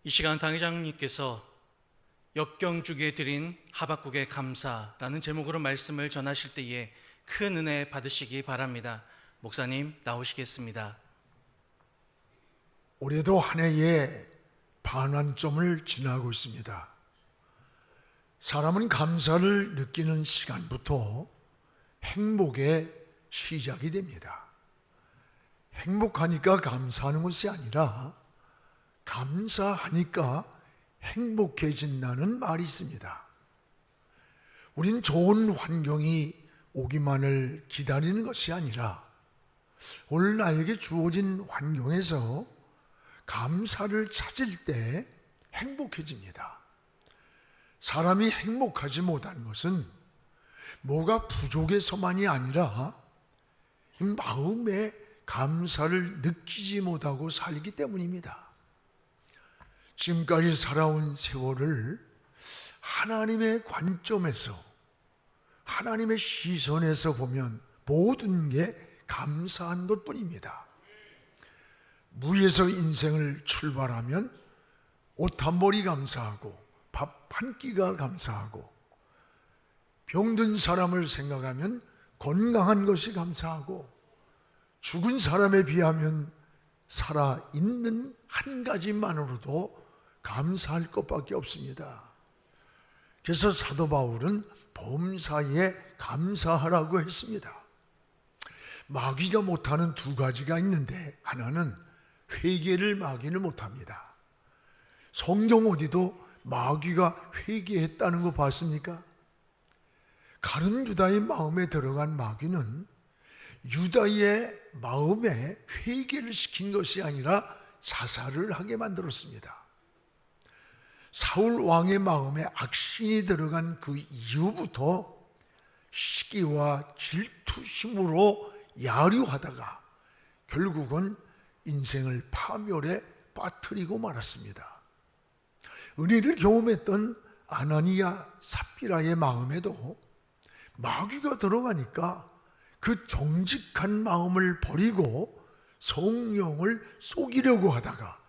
이 시간 당회장님께서 역경주기에 드린 하박국의 감사라는 제목으로 말씀을 전하실 때에 큰 은혜 받으시기 바랍니다. 목사님 나오시겠습니다. 올해도 한 해의 반환점을 지나고 있습니다. 사람은 감사를 느끼는 시간부터 행복의 시작이 됩니다. 행복하니까 감사하는 것이 아니라 감사하니까 행복해진다는 말이 있습니다. 우린 좋은 환경이 오기만을 기다리는 것이 아니라 오늘 나에게 주어진 환경에서 감사를 찾을 때 행복해집니다. 사람이 행복하지 못한 것은 뭐가 부족해서만이 아니라 마음에 감사를 느끼지 못하고 살기 때문입니다. 지금까지 살아온 세월을 하나님의 관점에서, 하나님의 시선에서 보면 모든 게 감사한 것뿐입니다. 무에서 인생을 출발하면 옷 한 벌이 감사하고 밥 한 끼가 감사하고 병든 사람을 생각하면 건강한 것이 감사하고 죽은 사람에 비하면 살아있는 한 가지만으로도 감사할 것밖에 없습니다. 그래서 사도 바울은 범사에 감사하라고 했습니다. 마귀가 못하는 두 가지가 있는데 하나는 회개를 마귀는 못합니다. 성경 어디도 마귀가 회개했다는 거 봤습니까? 가룟 유다의 마음에 들어간 마귀는 유다의 마음에 회개를 시킨 것이 아니라 자살을 하게 만들었습니다. 사울 왕의 마음에 악신이 들어간 그 이후부터 시기와 질투심으로 야류하다가 결국은 인생을 파멸에 빠뜨리고 말았습니다. 은혜를 경험했던 아나니아 삽비라의 마음에도 마귀가 들어가니까 그 정직한 마음을 버리고 성령을 속이려고 하다가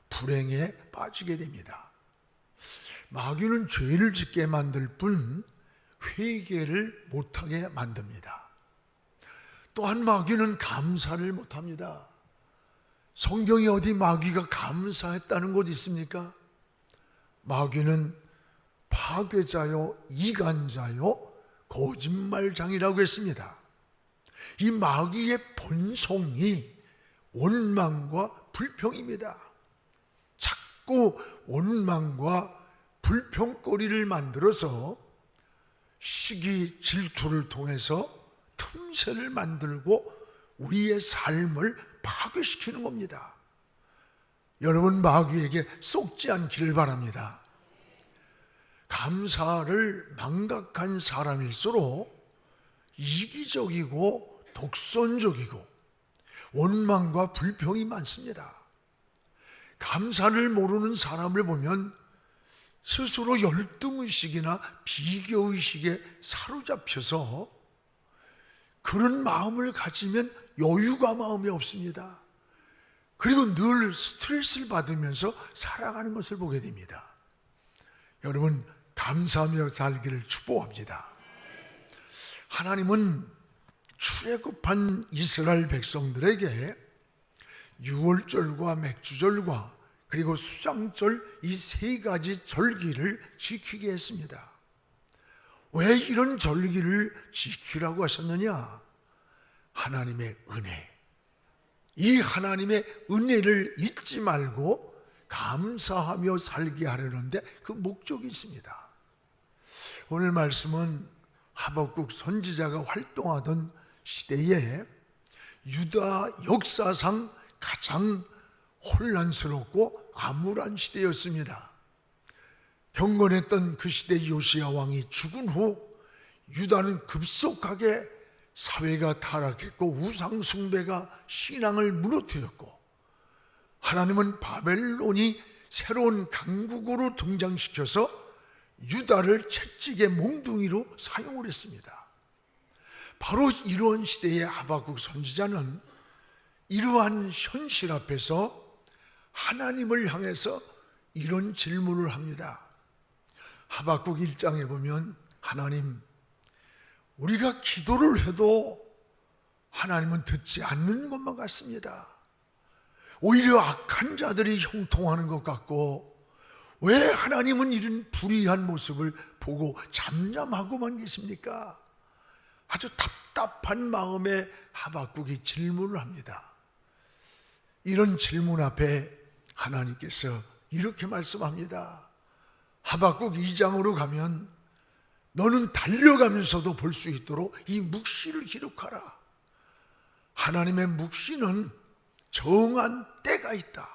불행에 빠지게 됩니다. 마귀는 죄를 짓게 만들 뿐 회개를 못하게 만듭니다. 또한 마귀는 감사를 못합니다. 성경에 어디 마귀가 감사했다는 곳 있습니까? 마귀는 파괴자요, 이간자요, 거짓말장이라고 했습니다. 이 마귀의 본성이 원망과 불평입니다. 자꾸 원망과 불평거리를 만들어서 시기 질투를 통해서 틈새를 만들고 우리의 삶을 파괴시키는 겁니다. 여러분 마귀에게 쏙지 않기를 바랍니다. 감사를 망각한 사람일수록 이기적이고 독선적이고 원망과 불평이 많습니다. 감사를 모르는 사람을 보면 스스로 열등의식이나 비교의식에 사로잡혀서 그런 마음을 가지면 여유가 마음에 없습니다. 그리고 늘 스트레스를 받으면서 살아가는 것을 보게 됩니다. 여러분 감사하며 살기를 축복합니다. 하나님은 출애굽한 이스라엘 백성들에게 유월절과 맥주절과 그리고 수장절 이 세 가지 절기를 지키게 했습니다. 왜 이런 절기를 지키라고 하셨느냐? 하나님의 은혜, 이 하나님의 은혜를 잊지 말고 감사하며 살게 하려는데 그 목적이 있습니다. 오늘 말씀은 하박국 선지자가 활동하던 시대에 유다 역사상 가장 혼란스럽고 암울한 시대였습니다. 경건했던 그 시대 요시야 왕이 죽은 후 유다는 급속하게 사회가 타락했고 우상 숭배가 신앙을 무너뜨렸고 하나님은 바벨론이 새로운 강국으로 등장시켜서 유다를 채찍의 몽둥이로 사용을 했습니다. 바로 이러한 시대의 하박국 선지자는 이러한 현실 앞에서 하나님을 향해서 이런 질문을 합니다. 하박국 1장에 보면 하나님, 우리가 기도를 해도 하나님은 듣지 않는 것만 같습니다. 오히려 악한 자들이 형통하는 것 같고 왜 하나님은 이런 불의한 모습을 보고 잠잠하고만 계십니까? 아주 답답한 마음에 하박국이 질문을 합니다. 이런 질문 앞에 하나님께서 이렇게 말씀합니다. 하박국 2장으로 가면 너는 달려가면서도 볼 수 있도록 이 묵시를 기록하라. 하나님의 묵시는 정한 때가 있다.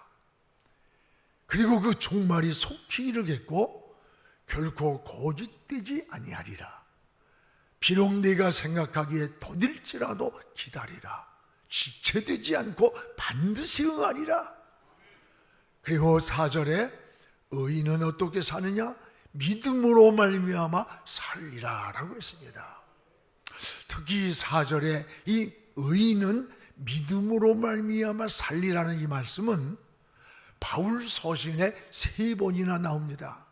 그리고 그 종말이 속히 이르겠고 결코 거짓되지 아니하리라. 비록 네가 생각하기에 더딜지라도 기다리라. 지체되지 않고 반드시 응하리라. 그리고 4절에 의인은 어떻게 사느냐? 믿음으로 말미암아 살리라 라고 했습니다. 특히 4절에 이 의인은 믿음으로 말미암아 살리라는 이 말씀은 바울 서신에 3번이나 나옵니다.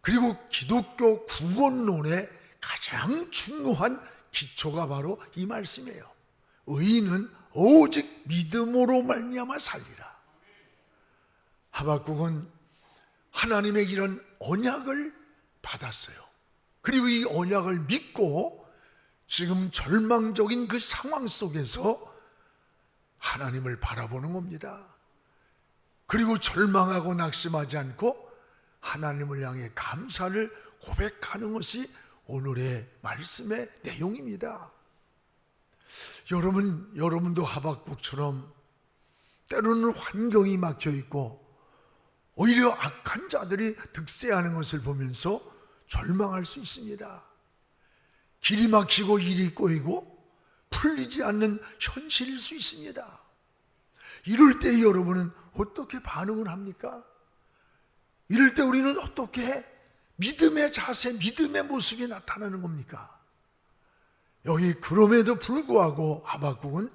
그리고 기독교 구원론의 가장 중요한 기초가 바로 이 말씀이에요. 의인은 오직 믿음으로 말미암아 살리라. 하박국은 하나님의 이런 언약을 받았어요. 그리고 이 언약을 믿고 지금 절망적인 그 상황 속에서 하나님을 바라보는 겁니다. 그리고 절망하고 낙심하지 않고 하나님을 향해 감사를 고백하는 것이 오늘의 말씀의 내용입니다. 여러분도 하박국처럼 때로는 환경이 막혀 있고 오히려 악한 자들이 득세하는 것을 보면서 절망할 수 있습니다. 길이 막히고 일이 꼬이고 풀리지 않는 현실일 수 있습니다. 이럴 때 여러분은 어떻게 반응을 합니까? 이럴 때 우리는 어떻게 믿음의 자세, 믿음의 모습이 나타나는 겁니까? 여기 그럼에도 불구하고 하박국은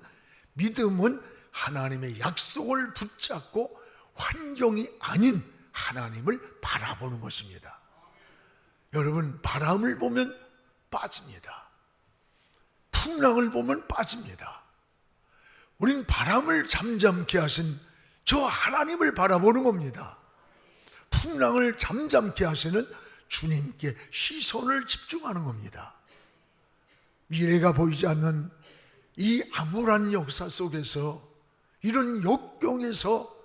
믿음은 하나님의 약속을 붙잡고 환경이 아닌 하나님을 바라보는 것입니다. 여러분, 바람을 보면 빠집니다. 풍랑을 보면 빠집니다. 우린 바람을 잠잠케 하신 저 하나님을 바라보는 겁니다. 풍랑을 잠잠케 하시는 주님께 시선을 집중하는 겁니다. 미래가 보이지 않는 이 암울한 역사 속에서, 이런 역경에서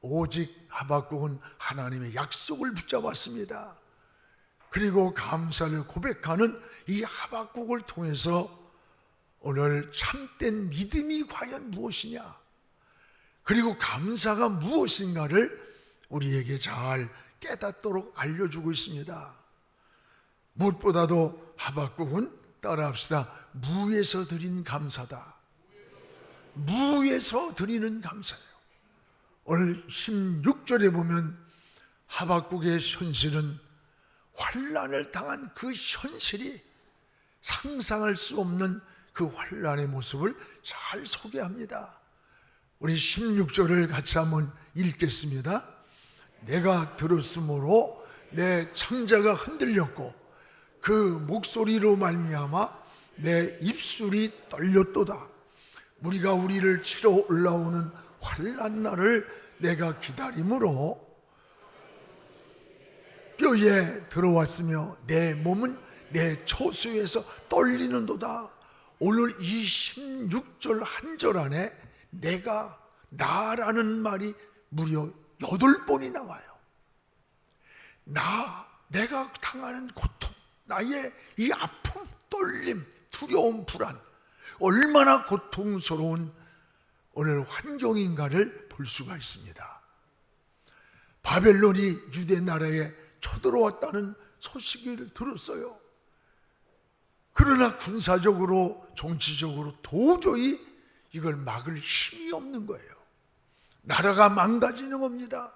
오직 하박국은 하나님의 약속을 붙잡았습니다. 그리고 감사를 고백하는 이 하박국을 통해서 오늘 참된 믿음이 과연 무엇이냐, 그리고 감사가 무엇인가를 우리에게 잘 깨닫도록 알려주고 있습니다. 무엇보다도 하박국은, 따라합시다, 무에서 드린 감사다. 무에서 드리는 감사예요. 오늘 16절에 보면 하박국의 현실은 환난을 당한 그 현실이 상상할 수 없는 그 환난의 모습을 잘 소개합니다. 우리 16절을 같이 한번 읽겠습니다. 내가 들었으므로 내 창자가 흔들렸고 그 목소리로 말미암아 내 입술이 떨렸도다. 우리가 우리를 치러 올라오는 환난 날을 내가 기다림으로 뼈에 들어왔으며 내 몸은 내 초수에서 떨리는도다. 오늘 이 16절 한 절 안에 내가, 나라는 말이 무려 8번이 나와요. 내가 당하는 고통, 나의 이 아픔, 떨림, 두려움, 불안, 얼마나 고통스러운 오늘 환경인가를 볼 수가 있습니다. 바벨론이 유대 나라에 쳐들어왔다는 소식을 들었어요. 그러나 군사적으로, 정치적으로 도저히 이걸 막을 힘이 없는 거예요. 나라가 망가지는 겁니다.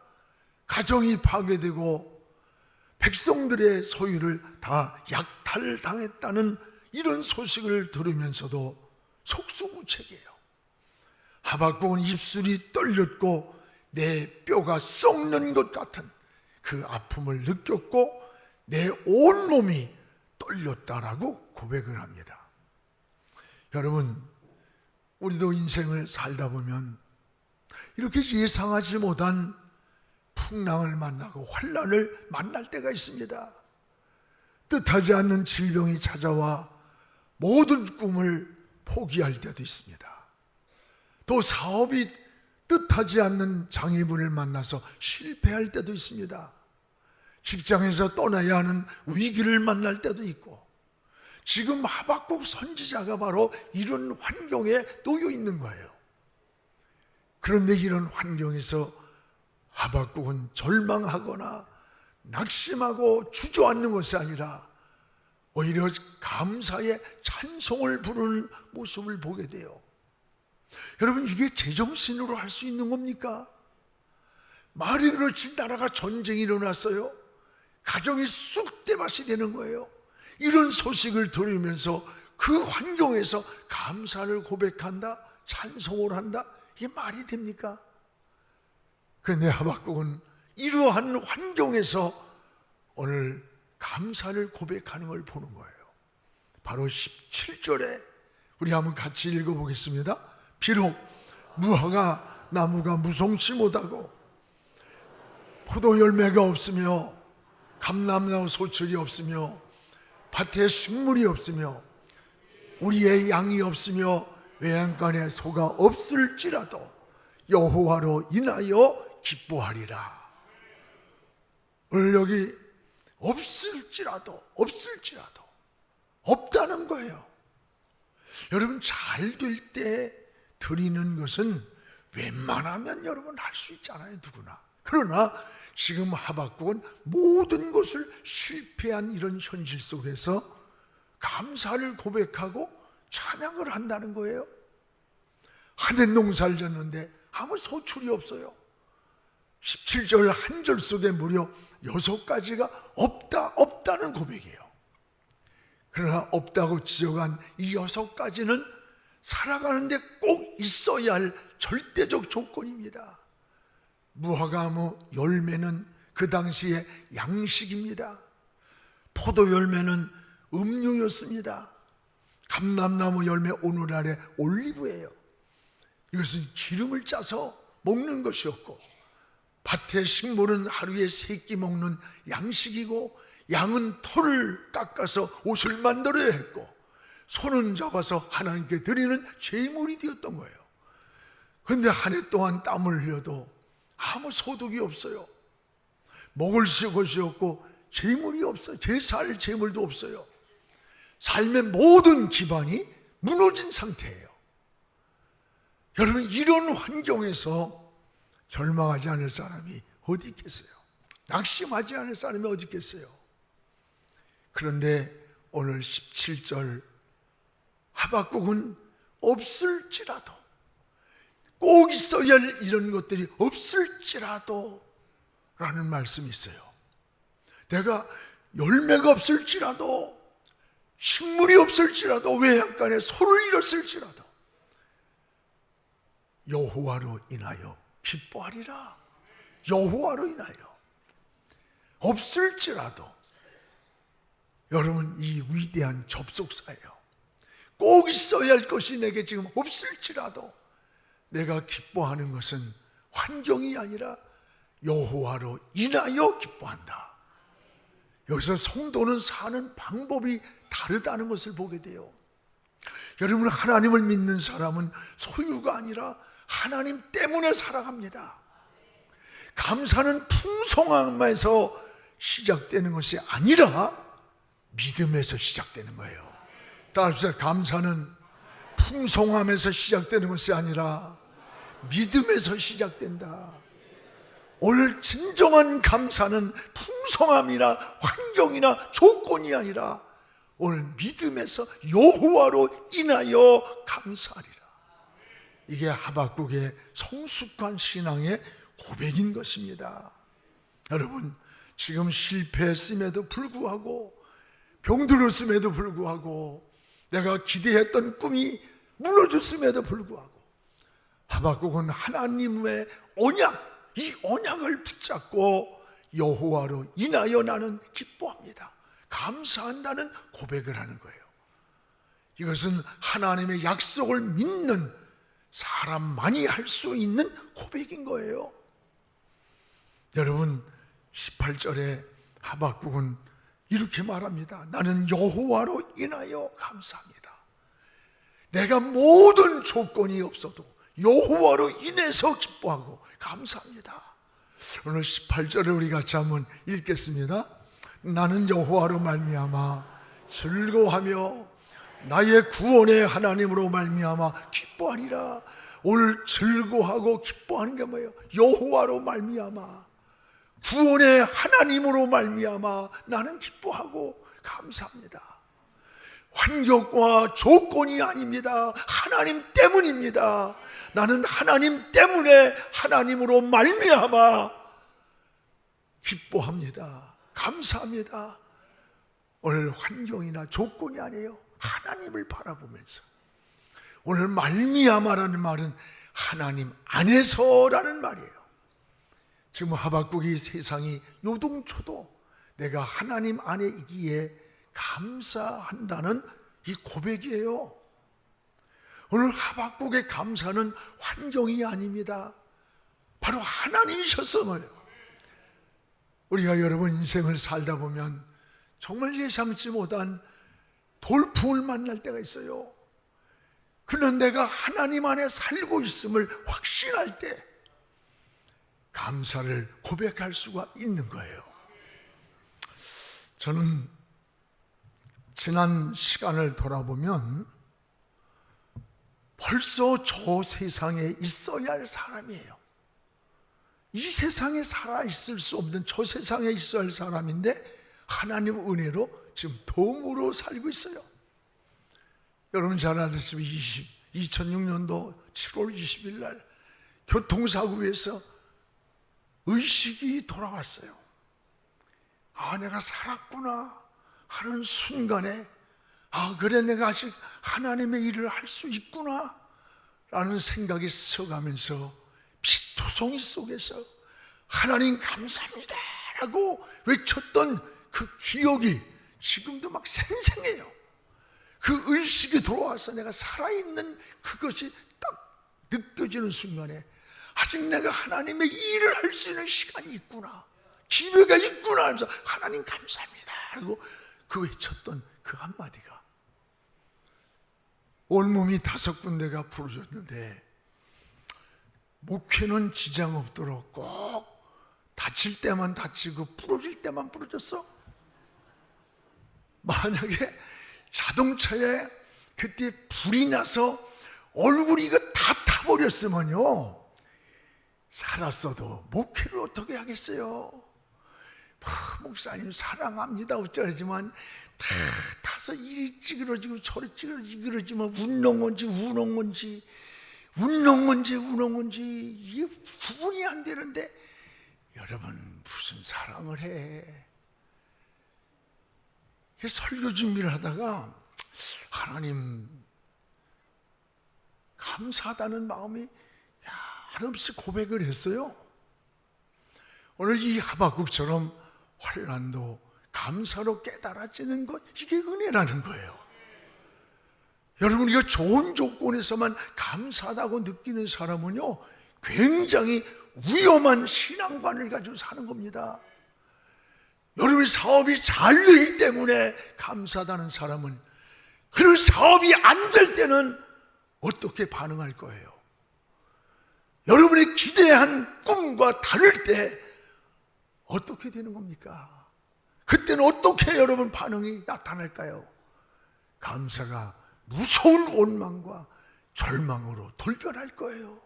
가정이 파괴되고 백성들의 소유를 다 약탈당했다는 이런 소식을 들으면서도 속수무책이에요. 하박국은 입술이 떨렸고 내 뼈가 썩는 것 같은 그 아픔을 느꼈고 내 온몸이 떨렸다라고 고백을 합니다. 여러분, 우리도 인생을 살다 보면 이렇게 예상하지 못한 풍랑을 만나고 환난을 만날 때가 있습니다. 뜻하지 않는 질병이 찾아와 모든 꿈을 포기할 때도 있습니다. 또 사업이 뜻하지 않는 장애물을 만나서 실패할 때도 있습니다. 직장에서 떠나야 하는 위기를 만날 때도 있고, 지금 하박국 선지자가 바로 이런 환경에 놓여 있는 거예요. 그런데 이런 환경에서 하박국은 절망하거나 낙심하고 주저앉는 것이 아니라 오히려 감사의 찬송을 부르는 모습을 보게 돼요. 여러분, 이게 제정신으로 할 수 있는 겁니까? 말이 그렇지 나라가 전쟁이 일어났어요. 가정이 쑥대밭이 되는 거예요. 이런 소식을 들으면서 그 환경에서 감사를 고백한다, 찬송을 한다, 이게 말이 됩니까? 그런데 하박국은 이러한 환경에서 오늘 감사를 고백하는 걸 보는 거예요. 바로 17절에 우리 한번 같이 읽어보겠습니다. 비록 무화과 나무가 무성치 못하고 포도 열매가 없으며 감람나무 소출이 없으며 밭에 식물이 없으며 우리의 양이 없으며 외양간에 소가 없을지라도 여호와로 인하여 기뻐하리라. 오늘 여기 없을지라도 없다는 거예요. 여러분, 잘 될 때 드리는 것은 웬만하면 여러분 할 수 있잖아요, 누구나. 그러나 지금 하박국은 모든 것을 실패한 이런 현실 속에서 감사를 고백하고 찬양을 한다는 거예요. 한 해 농사를 졌는데 아무 소출이 없어요. 17절 한 절 속에 무려 6가지가 없다는 고백이에요. 그러나 없다고 지적한 이 6가지는 살아가는데 꼭 있어야 할 절대적 조건입니다. 무화과나무 열매는 그 당시의 양식입니다. 포도 열매는 음료였습니다. 감람나무 열매, 오늘날의 올리브예요. 이것은 기름을 짜서 먹는 것이었고, 밭의 식물은 하루에 3끼 먹는 양식이고, 양은 털을 깎아서 옷을 만들어야 했고, 손은 잡아서 하나님께 드리는 제물이 되었던 거예요. 그런데 한 해 동안 땀을 흘려도 아무 소득이 없어요. 먹을 것이 없고 제물이 없어요. 제사할 제물도 없어요. 삶의 모든 기반이 무너진 상태예요. 여러분, 이런 환경에서 절망하지 않을 사람이 어디 있겠어요? 낙심하지 않을 사람이 어디 있겠어요? 그런데 오늘 17절 하박국은 없을지라도, 꼭 있어야 할 이런 것들이 없을지라도 라는 말씀이 있어요. 내가 열매가 없을지라도, 식물이 없을지라도, 외양간에 소를 잃었을지라도 여호와로 인하여 기뻐하리라. 여호와로 인하여. 없을지라도, 여러분, 이 위대한 접속사예요. 꼭 있어야 할 것이 내게 지금 없을지라도 내가 기뻐하는 것은 환경이 아니라 여호와로 인하여 기뻐한다. 여기서 성도는 사는 방법이 다르다는 것을 보게 돼요. 여러분, 하나님을 믿는 사람은 소유가 아니라 하나님 때문에 살아갑니다. 감사는 풍성함에서 시작되는 것이 아니라 믿음에서 시작되는 거예요. 따라합시다. 감사는 풍성함에서 시작되는 것이 아니라 믿음에서 시작된다. 오늘 진정한 감사는 풍성함이나 환경이나 조건이 아니라 오늘 믿음에서 여호와로 인하여 감사하리라. 이게 하박국의 성숙한 신앙의 고백인 것입니다. 여러분, 지금 실패했음에도 불구하고, 병들었음에도 불구하고, 내가 기대했던 꿈이 무너졌음에도 불구하고 하박국은 하나님의 언약, 이 언약을 붙잡고 여호와로 인하여 나는 기뻐합니다. 감사한다는 고백을 하는 거예요. 이것은 하나님의 약속을 믿는 사람만이 할 수 있는 고백인 거예요. 여러분, 18절에 하박국은 이렇게 말합니다. 나는 여호와로 인하여 감사합니다. 내가 모든 조건이 없어도 여호와로 인해서 기뻐하고 감사합니다. 오늘 18절을 우리 같이 한번 읽겠습니다. 나는 여호와로 말미암아 즐거워하며 나의 구원의 하나님으로 말미암아 기뻐하리라. 오늘 즐거워하고 기뻐하는 게 뭐예요? 여호와로 말미암아, 구원의 하나님으로 말미암아 나는 기뻐하고 감사합니다. 환경과 조건이 아닙니다. 하나님 때문입니다. 나는 하나님 때문에 하나님으로 말미암아 기뻐합니다. 감사합니다. 오늘 환경이나 조건이 아니에요. 하나님을 바라보면서. 오늘 말미암아라는 말은 하나님 안에서라는 말이에요. 지금 하박국이 세상이 요동쳐도 내가 하나님 안에 있기에 감사한다는 이 고백이에요. 오늘 하박국의 감사는 환경이 아닙니다. 바로 하나님이셨어요. 우리가 여러분 인생을 살다 보면 정말 예상치 못한 돌풍을 만날 때가 있어요. 그는 내가 하나님 안에 살고 있음을 확신할 때 감사를 고백할 수가 있는 거예요. 저는 지난 시간을 돌아보면 벌써 저 세상에 있어야 할 사람이에요. 이 세상에 살아있을 수 없는 저 세상에 있어야 할 사람인데 하나님 은혜로 지금 덤으로 살고 있어요. 여러분 잘 아시다시피 2006년도 7월 20일 날 교통사고에서 의식이 돌아왔어요. 아, 내가 살았구나 하는 순간에 아, 그래 내가 아직 하나님의 일을 할 수 있구나 라는 생각이 스쳐가면서 피투성이 속에서 하나님 감사합니다 라고 외쳤던 그 기억이 지금도 막 생생해요. 그 의식이 돌아와서 내가 살아있는 그것이 딱 느껴지는 순간에 아직 내가 하나님의 일을 할 수 있는 시간이 있구나, 기회가 있구나 하면서 하나님 감사합니다 라고 그 외쳤던 그 한마디가 온몸이 5군데가 부러졌는데 목회는 지장 없도록 꼭 다칠 때만 다치고 부러질 때만 부러졌어? 만약에 자동차에 그때 불이 나서 얼굴이 이거 다 타버렸으면요 살았어도 목회를 어떻게 하겠어요? 목사님 사랑합니다 어쩌지만 다 타서 이리 찌그러지고 저리 찌그러지고 그러지만 운는 건지 우는 건지 이게 구분이 안 되는데 여러분 무슨 사랑을 해? 설교 준비를 하다가 하나님 감사하다는 마음이 한없이 고백을 했어요. 오늘 이 하박국처럼 환난도 감사로 깨달아지는 것, 이게 은혜라는 거예요. 여러분, 이거 좋은 조건에서만 감사하다고 느끼는 사람은요 굉장히 위험한 신앙관을 가지고 사는 겁니다. 여러분 사업이 잘 되기 때문에 감사하다는 사람은 그런 사업이 안 될 때는 어떻게 반응할 거예요? 여러분의 기대한 꿈과 다를 때 어떻게 되는 겁니까? 그때는 어떻게 여러분 반응이 나타날까요? 감사가 무서운 원망과 절망으로 돌변할 거예요.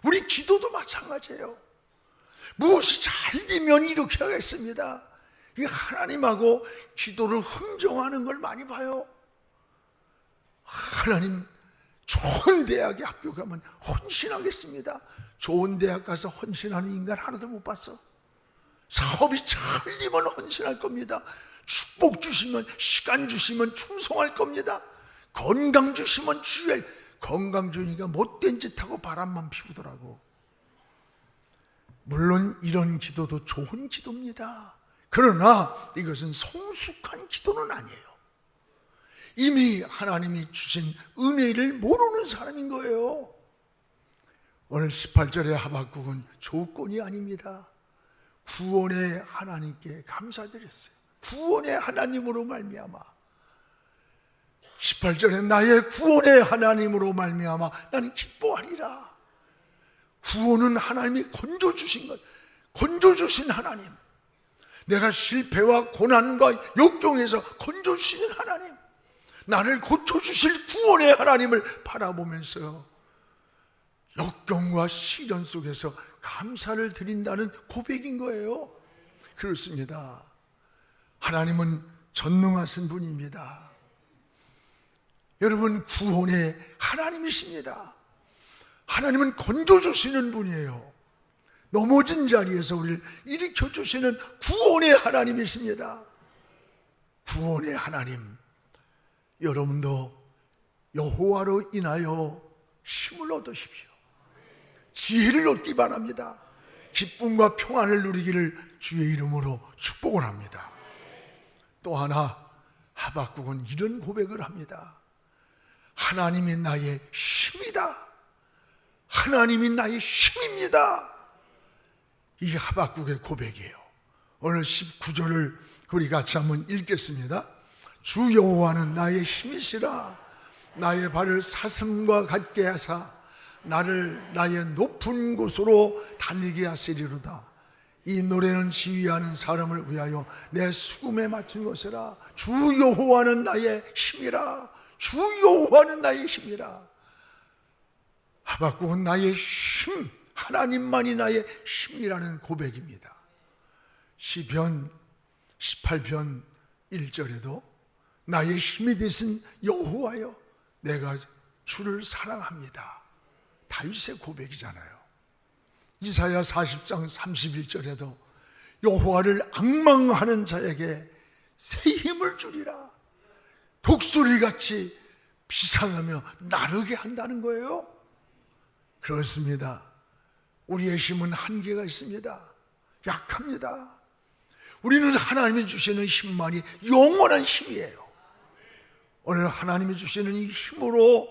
우리 기도도 마찬가지예요. 무엇이 잘 되면 이렇게 하겠습니다. 이 하나님하고 기도를 흥정하는 걸 많이 봐요. 하나님 좋은 대학에 합격하면 헌신하겠습니다. 좋은 대학 가서 헌신하는 인간 하나도 못 봤어. 사업이 잘 되면 헌신할 겁니다. 축복 주시면, 시간 주시면 충성할 겁니다. 건강 주시면 주일, 건강 주니까 못된 짓 하고 바람만 피우더라고. 물론 이런 기도도 좋은 기도입니다. 그러나 이것은 성숙한 기도는 아니에요. 이미 하나님이 주신 은혜를 모르는 사람인 거예요. 오늘 18절의 하박국은 조건이 아닙니다. 구원의 하나님께 감사드렸어요. 구원의 하나님으로 말미암아, 18절에 나의 구원의 하나님으로 말미암아 나는 기뻐하리라. 구원은 하나님이 건져주신 것, 건져주신 하나님, 내가 실패와 고난과 역경에서 건져주시는 하나님, 나를 고쳐주실 구원의 하나님을 바라보면서 역경과 시련 속에서 감사를 드린다는 고백인 거예요. 그렇습니다. 하나님은 전능하신 분입니다. 여러분, 구원의 하나님이십니다. 하나님은 건져주시는 분이에요. 넘어진 자리에서 우리를 일으켜주시는 구원의 하나님이십니다. 구원의 하나님, 여러분도 여호와로 인하여 힘을 얻으십시오. 지혜를 얻기 바랍니다. 기쁨과 평안을 누리기를 주의 이름으로 축복을 합니다. 또 하나, 하박국은 이런 고백을 합니다. 하나님이 나의 힘이다. 하나님이 나의 힘입니다. 이게 하박국의 고백이에요. 오늘 19절을 우리 같이 한번 읽겠습니다. 주 여호와는 나의 힘이시라. 나의 발을 사슴과 같게 하사 나를 나의 높은 곳으로 달리게 하시리로다. 이 노래는 지휘하는 사람을 위하여 내 수금에 맞춘 것이라. 주 여호와는 나의 힘이라. 주 여호와는 나의 힘이라. 하박국은 나의 힘, 하나님만이 나의 힘이라는 고백입니다. 시편 18편 1절에도 나의 힘이 되신 여호와여, 내가 주를 사랑합니다. 다윗의 고백이잖아요. 이사야 40장 31절에도 여호와를 앙망하는 자에게 새 힘을 주리라. 독수리같이 비상하며 나르게 한다는 거예요. 그렇습니다. 우리의 힘은 한계가 있습니다. 약합니다. 우리는 하나님이 주시는 힘만이 영원한 힘이에요. 오늘 하나님이 주시는 이 힘으로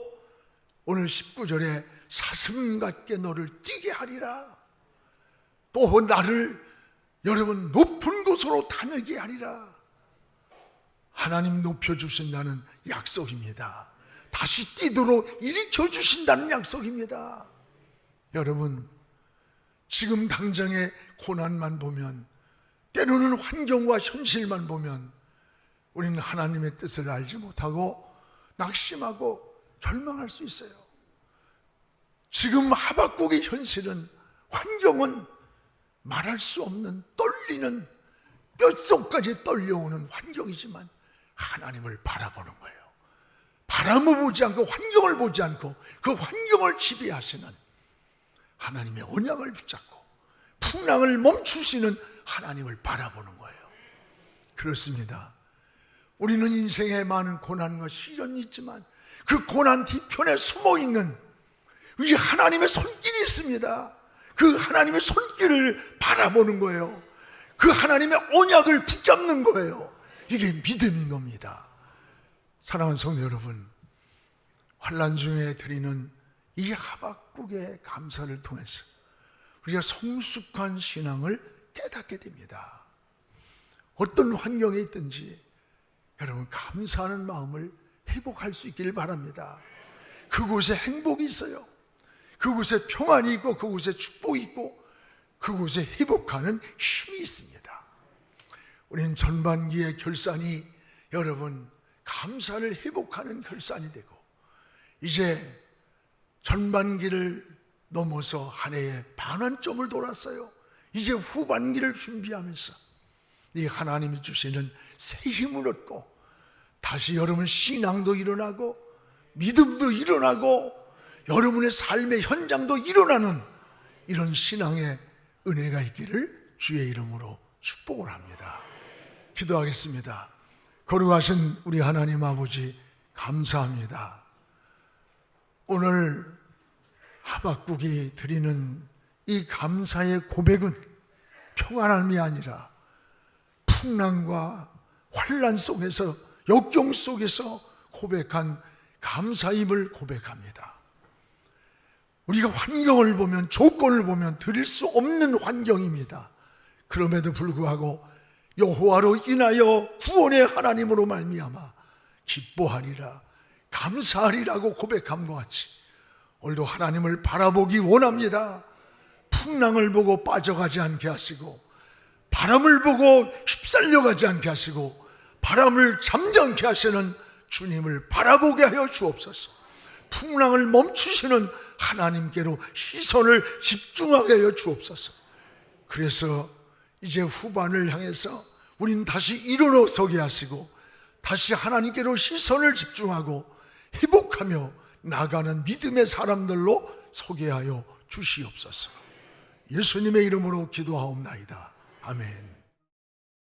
오늘 19절에 사슴 같게 너를 뛰게 하리라. 또 나를 여러분 높은 곳으로 다니게 하리라. 하나님 높여주신다는 약속입니다. 다시 뛰도록 일으켜주신다는 약속입니다. 여러분, 지금 당장의 고난만 보면, 때로는 환경과 현실만 보면 우리는 하나님의 뜻을 알지 못하고 낙심하고 절망할 수 있어요. 지금 하박국의 현실은, 환경은 말할 수 없는 떨리는, 뼛속까지 떨려오는 환경이지만 하나님을 바라보는 거예요. 바람을 보지 않고, 환경을 보지 않고 그 환경을 지배하시는 하나님의 언약을 붙잡고 풍랑을 멈추시는 하나님을 바라보는 거예요. 그렇습니다. 우리는 인생에 많은 고난과 시련이 있지만 그 고난 뒤편에 숨어있는 이 하나님의 손길이 있습니다. 그 하나님의 손길을 바라보는 거예요. 그 하나님의 언약을 붙잡는 거예요. 이게 믿음인 겁니다. 사랑하는 성도 여러분, 환난 중에 드리는 이 하박국의 감사를 통해서 우리가 성숙한 신앙을 깨닫게 됩니다. 어떤 환경에 있든지 여러분 감사하는 마음을 회복할 수 있기를 바랍니다. 그곳에 행복이 있어요. 그곳에 평안이 있고, 그곳에 축복이 있고, 그곳에 회복하는 힘이 있습니다. 우리는 전반기의 결산이 여러분 감사를 회복하는 결산이 되고, 이제 전반기를 넘어서 한 해의 반환점을 돌았어요. 이제 후반기를 준비하면서 이 하나님이 주시는 새 힘을 얻고 다시 여러분 신앙도 일어나고 믿음도 일어나고 여러분의 삶의 현장도 일어나는 이런 신앙의 은혜가 있기를 주의 이름으로 축복을 합니다. 기도하겠습니다. 거룩하신 우리 하나님 아버지, 감사합니다. 오늘 하박국이 드리는 이 감사의 고백은 평안함이 아니라 풍랑과 환난 속에서, 역경 속에서 고백한 감사임을 고백합니다. 우리가 환경을 보면, 조건을 보면 드릴 수 없는 환경입니다. 그럼에도 불구하고 여호와로 인하여 구원의 하나님으로 말미암아 기뻐하리라, 감사하리라고 고백함과 같이 오늘도 하나님을 바라보기 원합니다. 풍랑을 보고 빠져가지 않게 하시고, 바람을 보고 휩쓸려가지 않게 하시고, 바람을 잠잠케 하시는 주님을 바라보게 하여 주옵소서. 풍랑을 멈추시는 하나님께로 시선을 집중하게 하여 주옵소서. 그래서 이제 후반을 향해서 우린 다시 일어서게 하시고, 다시 하나님께로 시선을 집중하고 회복하며 나가는 믿음의 사람들로 소개하여 주시옵소서. 예수님의 이름으로 기도하옵나이다. 아멘.